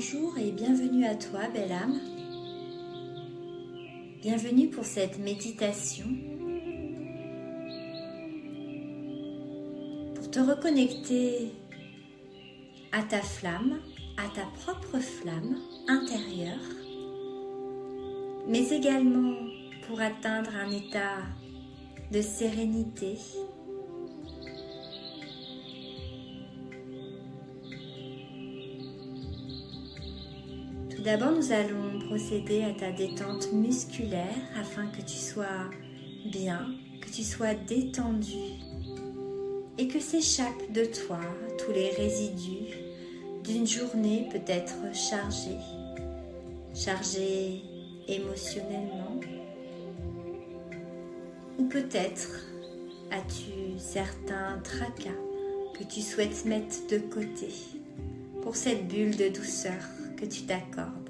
Bonjour et bienvenue à toi, belle âme. Bienvenue pour cette méditation pour te reconnecter à ta flamme, à ta propre flamme intérieure, mais également pour atteindre un état de sérénité, Tout d'abord, nous allons procéder à ta détente musculaire afin que tu sois bien, que tu sois détendu et que s'échappent de toi tous les résidus d'une journée peut-être chargée émotionnellement, ou peut-être as-tu certains tracas que tu souhaites mettre de côté pour cette bulle de douceur que tu t'accordes.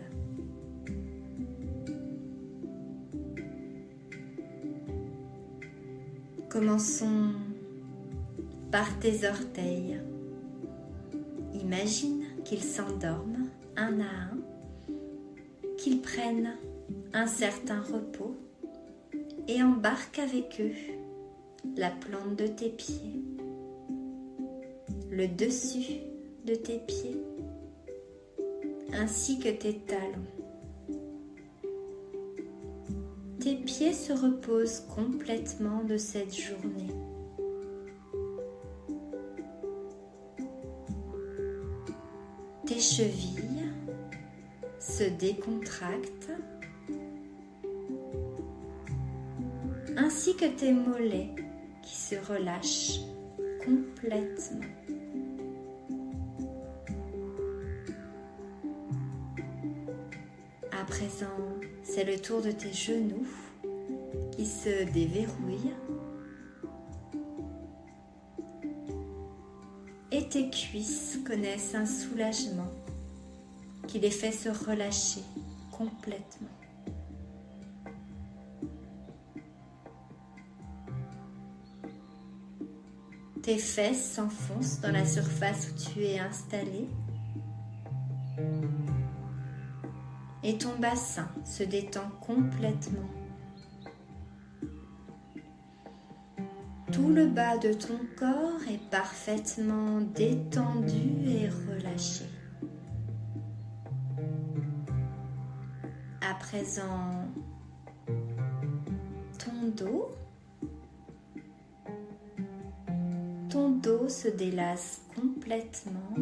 Commençons par tes orteils. Imagine qu'ils s'endorment un à un, qu'ils prennent un certain repos et embarque avec eux la plante de tes pieds, le dessus de tes pieds, ainsi que tes talons. Tes pieds se reposent complètement de cette journée. Tes chevilles se décontractent, ainsi que tes mollets qui se relâchent complètement. À présent, c'est le tour de tes genoux qui se déverrouillent et tes cuisses connaissent un soulagement qui les fait se relâcher complètement. Tes fesses s'enfoncent dans la surface où tu es installé et ton bassin se détend complètement. Tout le bas de ton corps est parfaitement détendu et relâché. À présent, ton dos se délasse complètement,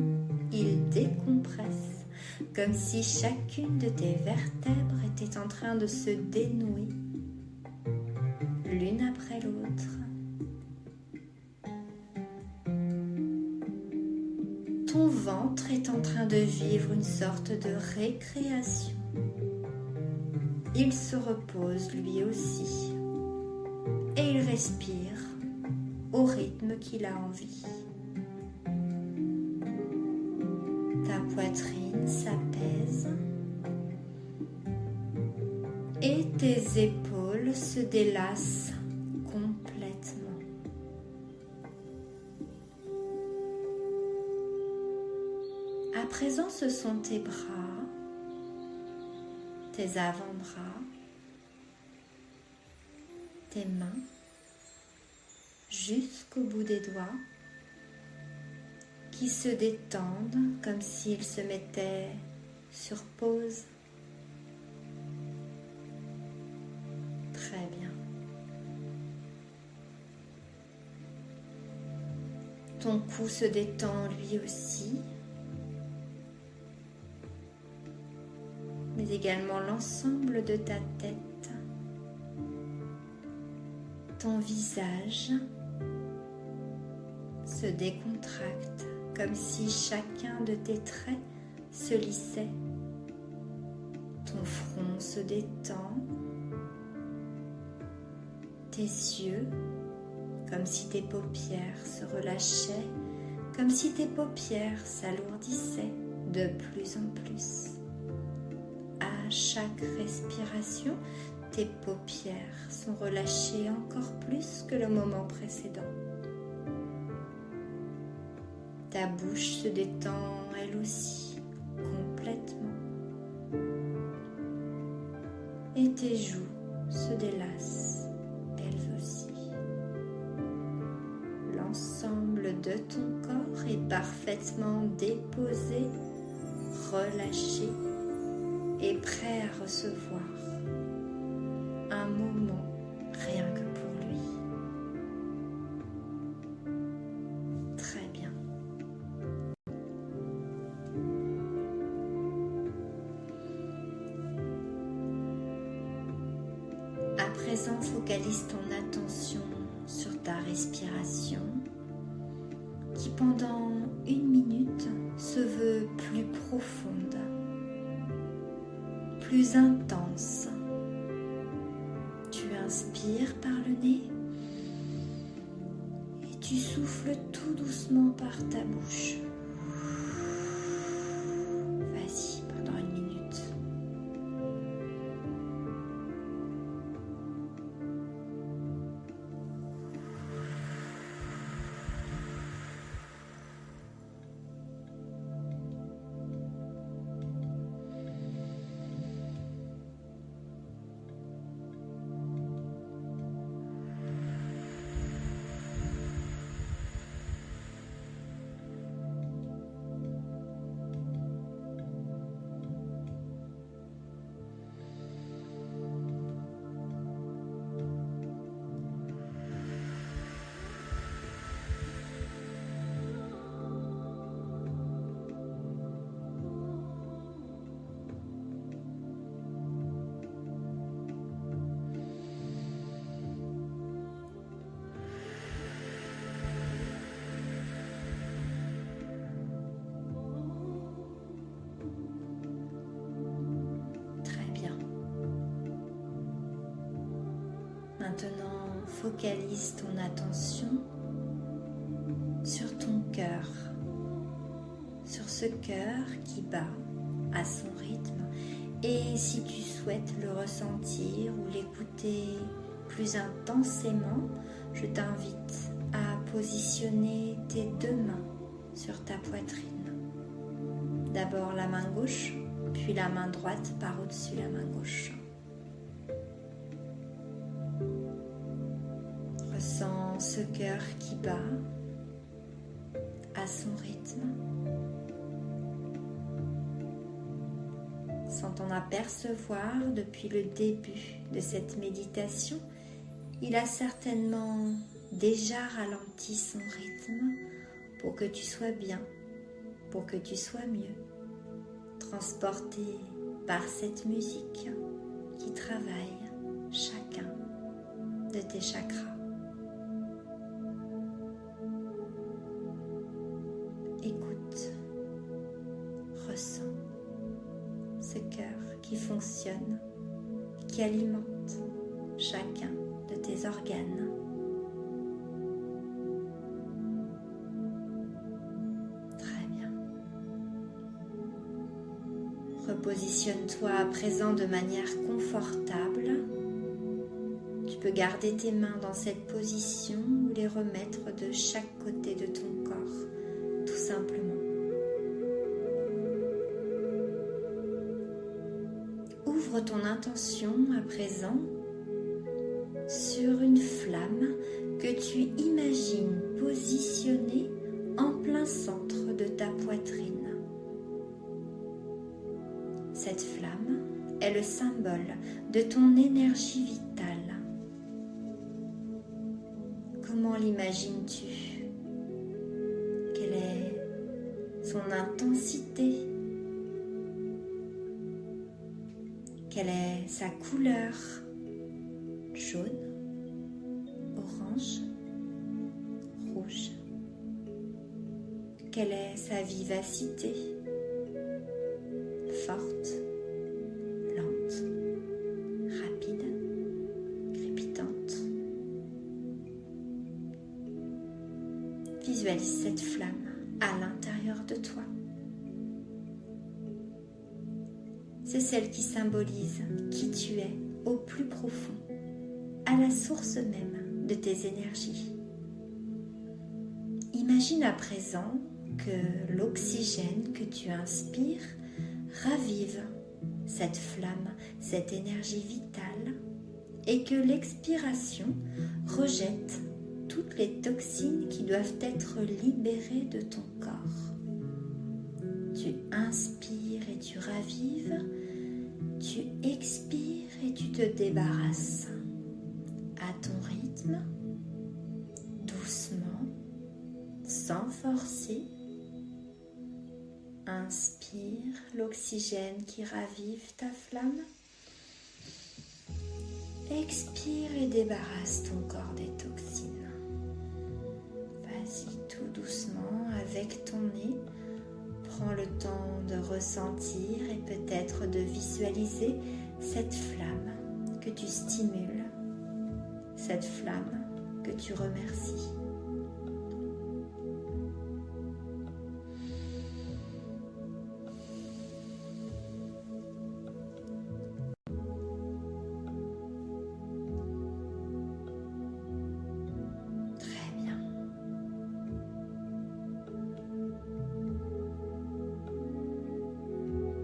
il décompresse, comme si chacune de tes vertèbres était en train de se dénouer, l'une après l'autre. Ton ventre est en train de vivre une sorte de récréation. Il se repose lui aussi et il respire au rythme qu'il a envie. Ta poitrine s'apaise et tes épaules se délassent complètement. À présent, ce sont tes bras, tes avant-bras, tes mains, jusqu'au bout des doigts, qui se détendent comme s'ils se mettaient sur pause. Très bien. Ton cou se détend lui aussi, mais également l'ensemble de ta tête. Ton visage se décontracte comme si chacun de tes traits se lissait. Ton front se détend, tes yeux, comme si tes paupières se relâchaient, comme si tes paupières s'alourdissaient de plus en plus. À chaque respiration, tes paupières sont relâchées encore plus que le moment précédent. Ta bouche se détend elle aussi complètement. complètement. Et tes joues se délassent, elles aussi. L'ensemble de ton corps est parfaitement déposé, relâché et prêt à recevoir un moment rien que pour lui. Très bien. À présent, focalise ton attention sur ta respiration qui pendant 1 minute se veut plus profonde, plus intense. Tu inspires par le nez et tu souffles tout doucement par ta bouche. Vas-y, pendant 1 minute. Maintenant, focalise ton attention sur ton cœur, sur ce cœur qui bat à son rythme. Et si tu souhaites le ressentir ou l'écouter plus intensément, je t'invite à positionner tes 2 mains sur ta poitrine. D'abord la main gauche, puis la main droite par au-dessus la main gauche. Ressens ce cœur qui bat à son rythme. Sans t'en apercevoir depuis le début de cette méditation, il a certainement déjà ralenti son rythme pour que tu sois bien, pour que tu sois mieux, transporté par cette musique qui travaille chacun de tes chakras. Écoute, ressens ce cœur qui fonctionne, qui alimente chacun de tes organes. Très bien. Repositionne-toi à présent de manière confortable. Tu peux garder tes mains dans cette position ou les remettre de chaque côté de ton corps, tout simplement. Ouvre ton intention à présent sur une flamme que tu imagines positionnée en plein centre de ta poitrine. Cette flamme est le symbole de ton énergie vitale. Comment l'imagines-tu? Quelle est son intensité? Quelle est sa couleur? Jaune, orange, rouge. Quelle est sa vivacité? Forte, lente, rapide, crépitante. Visualise cette flamme à l'intérieur de toi. C'est celle qui symbolise qui tu es au plus profond, à la source même de tes énergies. Imagine à présent que l'oxygène que tu inspires ravive cette flamme, cette énergie vitale et que l'expiration rejette toutes les toxines qui doivent être libérées de ton corps. Tu inspires et tu ravives, tu expires et tu te débarrasses à ton rythme, doucement, sans forcer. Inspire l'oxygène qui ravive ta flamme. Expire et débarrasse ton corps des toxines. Vas-y tout doucement avec ton nez. Prends le temps de ressentir et peut-être de visualiser cette flamme que tu stimules, cette flamme que tu remercies.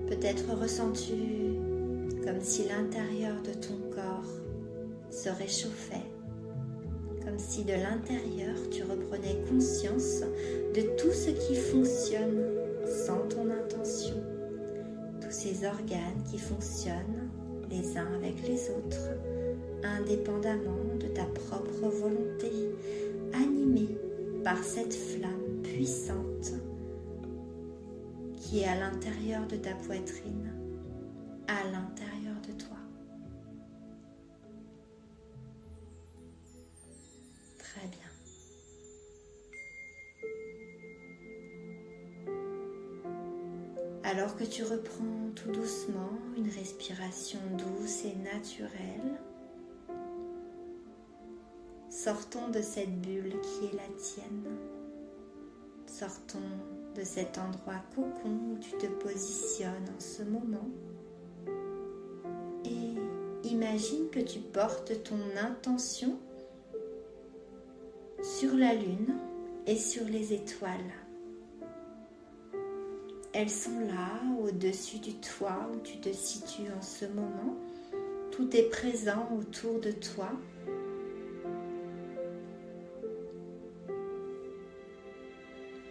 Peut-être ressens-tu comme si l'intérieur de ton corps se réchauffait, comme si de l'intérieur tu reprenais conscience de tout ce qui fonctionne sans ton intention, tous ces organes qui fonctionnent les uns avec les autres, indépendamment de ta propre volonté, animée par cette flamme puissante qui est à l'intérieur de ta poitrine, à l'intérieur de toi. Très bien. Alors que tu reprends tout doucement une respiration douce et naturelle, sortons de cette bulle qui est la tienne. Sortons de cet endroit cocon où tu te positionnes en ce moment et imagine que tu portes ton intention sur la lune et sur les étoiles. Elles sont là au-dessus du toit où tu te situes en ce moment. Tout est présent autour de toi.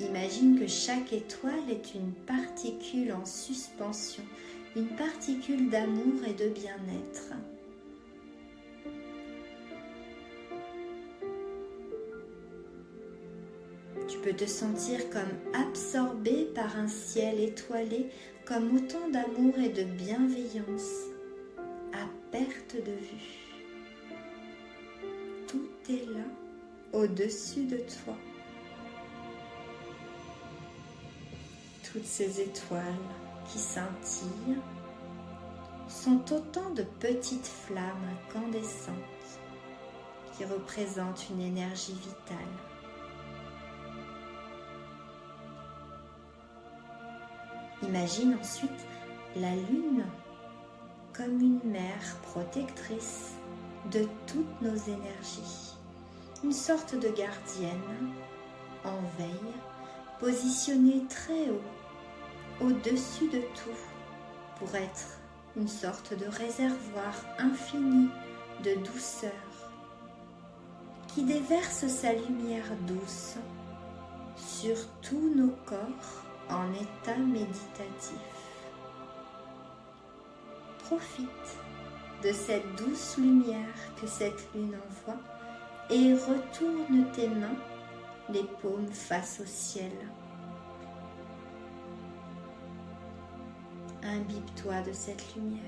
Imagine que chaque étoile est une particule en suspension, une particule d'amour et de bien-être. Tu peux te sentir comme absorbé par un ciel étoilé, comme autant d'amour et de bienveillance, à perte de vue. Tout est là, au-dessus de toi. Toutes ces étoiles qui scintillent sont autant de petites flammes incandescentes qui représentent une énergie vitale. Imagine ensuite la lune comme une mère protectrice de toutes nos énergies, une sorte de gardienne en veille, positionnée très haut, au-dessus de tout, pour être une sorte de réservoir infini de douceur qui déverse sa lumière douce sur tous nos corps en état méditatif. Profite de cette douce lumière que cette lune envoie et retourne tes mains, les paumes face au ciel. Imbibe-toi de cette lumière.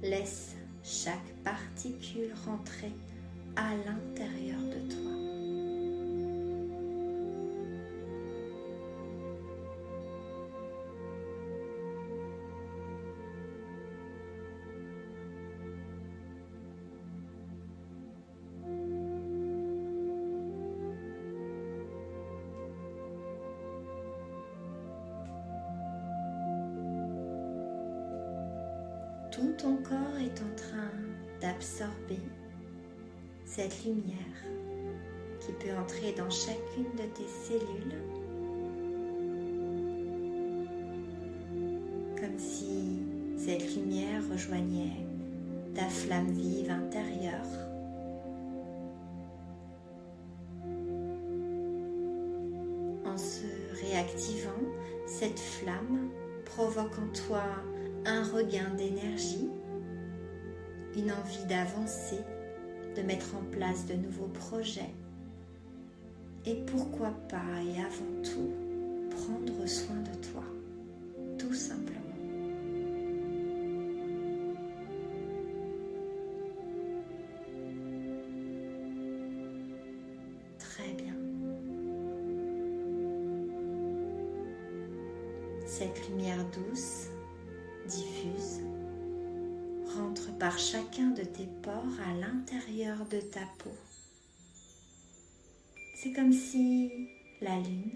Laisse chaque particule rentrer à l'intérieur de toi. Tout ton corps est en train d'absorber cette lumière qui peut entrer dans chacune de tes cellules comme si cette lumière rejoignait ta flamme vive intérieure. En se réactivant, cette flamme provoque en toi un regain d'énergie, une envie d'avancer, de mettre en place de nouveaux projets et pourquoi pas et avant tout, prendre soin de toi, tout simplement. Très bien. Cette lumière douce, diffuse, rentre par chacun de tes pores à l'intérieur de ta peau. C'est comme si la lune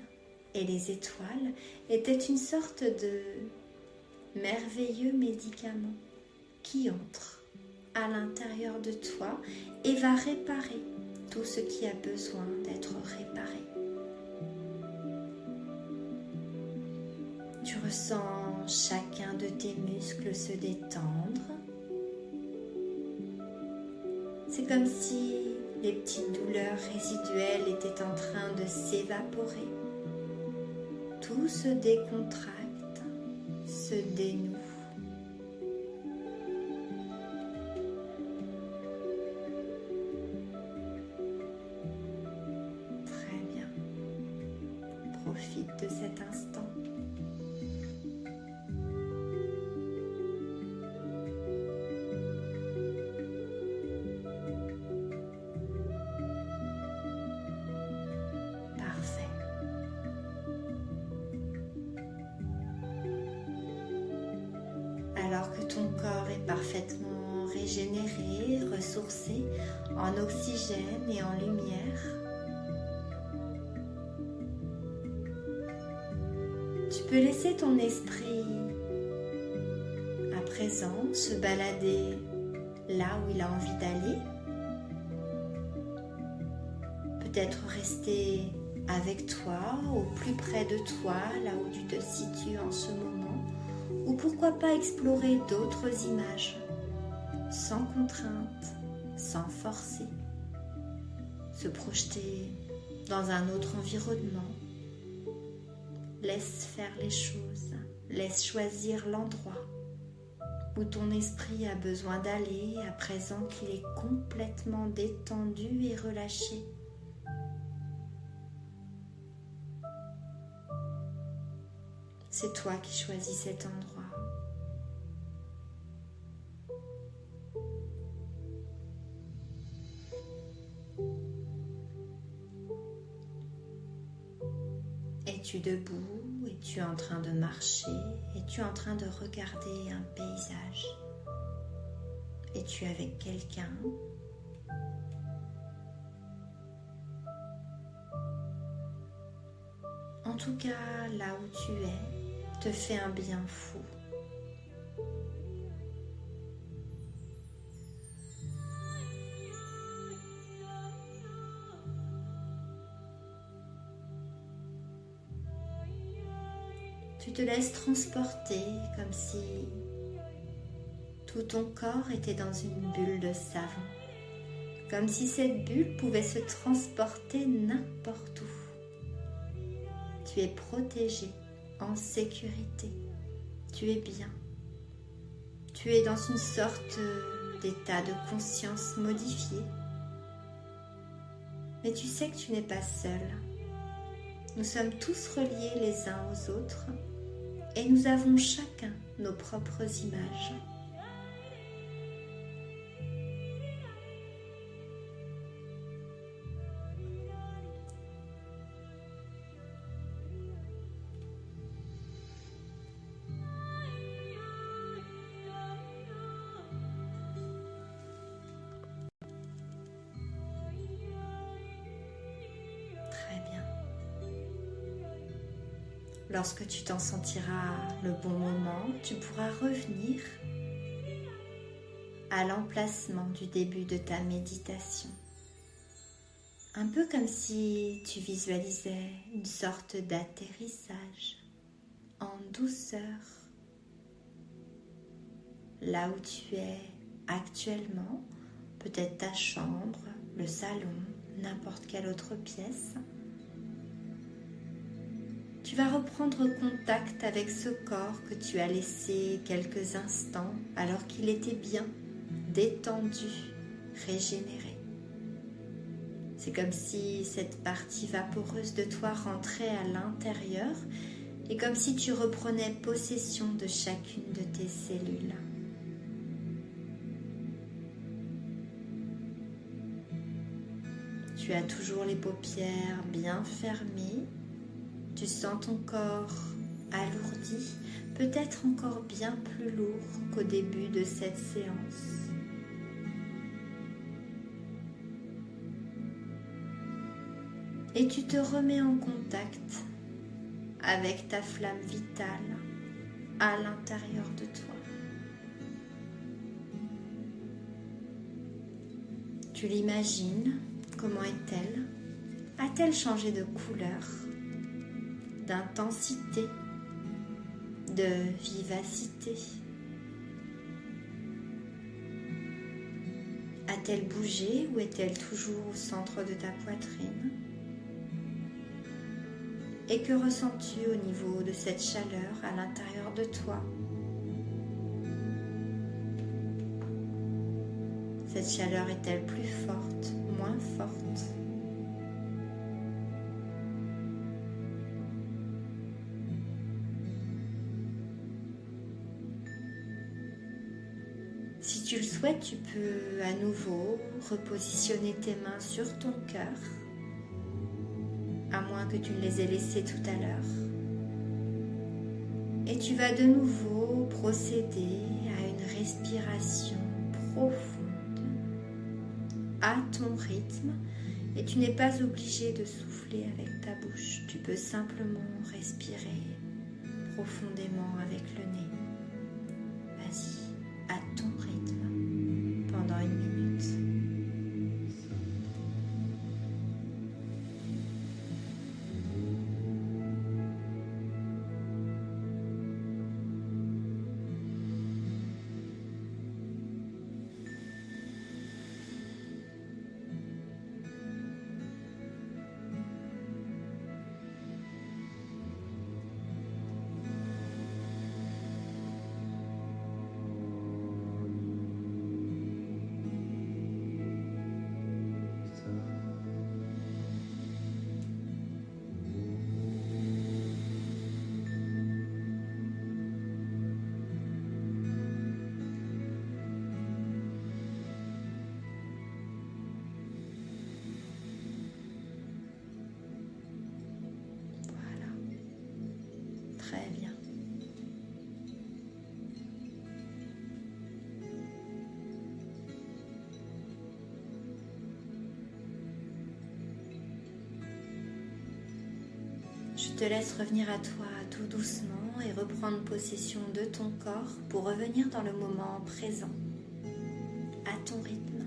et les étoiles étaient une sorte de merveilleux médicament qui entre à l'intérieur de toi et va réparer tout ce qui a besoin d'être réparé. Tu ressens chacun de tes muscles se détendre. C'est comme si les petites douleurs résiduelles étaient en train de s'évaporer. Tout se décontracte, se dénoue. Très bien. Profite de cet instant. Alors que ton corps est parfaitement régénéré, ressourcé en oxygène et en lumière, tu peux laisser ton esprit à présent se balader là où il a envie d'aller. Peut-être rester avec toi, au plus près de toi, là où tu te situes en ce moment. Ou pourquoi pas explorer d'autres images, sans contrainte, sans forcer. Se projeter dans un autre environnement. Laisse faire les choses, laisse choisir l'endroit où ton esprit a besoin d'aller à présent qu'il est complètement détendu et relâché. C'est toi qui choisis cet endroit. Es-tu debout? Es-tu en train de marcher? Es-tu en train de regarder un paysage? Es-tu avec quelqu'un? En tout cas, là où tu es, te fait un bien fou. Tu te laisses transporter comme si tout ton corps était dans une bulle de savon, comme si cette bulle pouvait se transporter n'importe où. Tu es protégé, en sécurité, tu es bien. Tu es dans une sorte d'état de conscience modifié. Mais tu sais que tu n'es pas seul. Nous sommes tous reliés les uns aux autres et nous avons chacun nos propres images. Très bien. Lorsque tu t'en sentiras le bon moment, tu pourras revenir à l'emplacement du début de ta méditation. Un peu comme si tu visualisais une sorte d'atterrissage en douceur là où tu es actuellement, peut-être ta chambre, le salon, n'importe quelle autre pièce. Tu vas reprendre contact avec ce corps que tu as laissé quelques instants alors qu'il était bien, détendu, régénéré. C'est comme si cette partie vaporeuse de toi rentrait à l'intérieur et comme si tu reprenais possession de chacune de tes cellules. Tu as toujours les paupières bien fermées. Tu sens ton corps alourdi, peut-être encore bien plus lourd qu'au début de cette séance. Et tu te remets en contact avec ta flamme vitale à l'intérieur de toi. Tu l'imagines, comment est-elle? A-t-elle changé de couleur, d'intensité, de vivacité? A-t-elle bougé ou est-elle toujours au centre de ta poitrine? Et que ressens-tu au niveau de cette chaleur à l'intérieur de toi? Cette chaleur est-elle plus forte, moins forte? Si tu le souhaites, tu peux à nouveau repositionner tes mains sur ton cœur, à moins que tu ne les aies laissées tout à l'heure. Et tu vas de nouveau procéder à une respiration profonde, à ton rythme. Et tu n'es pas obligé de souffler avec ta bouche. Tu peux simplement respirer profondément avec le nez. Vas-y, à ton rythme, pendant 1 minute. Très bien. Je te laisse revenir à toi tout doucement et reprendre possession de ton corps pour revenir dans le moment présent, à ton rythme.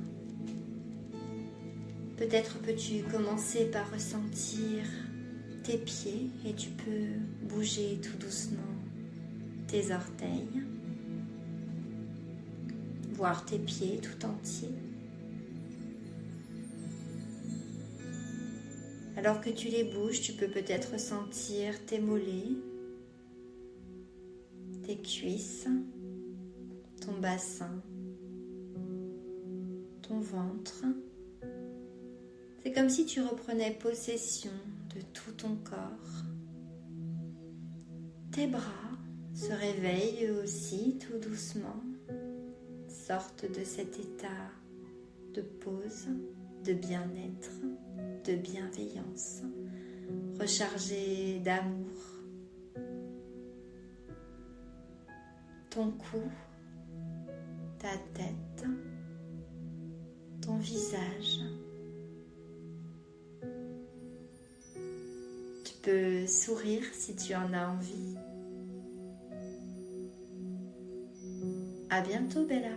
Peut-être peux-tu commencer par ressentir tes pieds et tu peux bouger tout doucement tes orteils, voir tes pieds tout entiers. Alors que tu les bouges, tu peux peut-être sentir tes mollets, tes cuisses, ton bassin, ton ventre. C'est comme si tu reprenais possession de tout ton corps. Tes bras se réveillent eux aussi tout doucement, sortent de cet état de pause, de bien-être, de bienveillance, rechargés d'amour. Ton cou, ta tête, ton visage. Tu peux sourire si tu en as envie. À bientôt, Bella.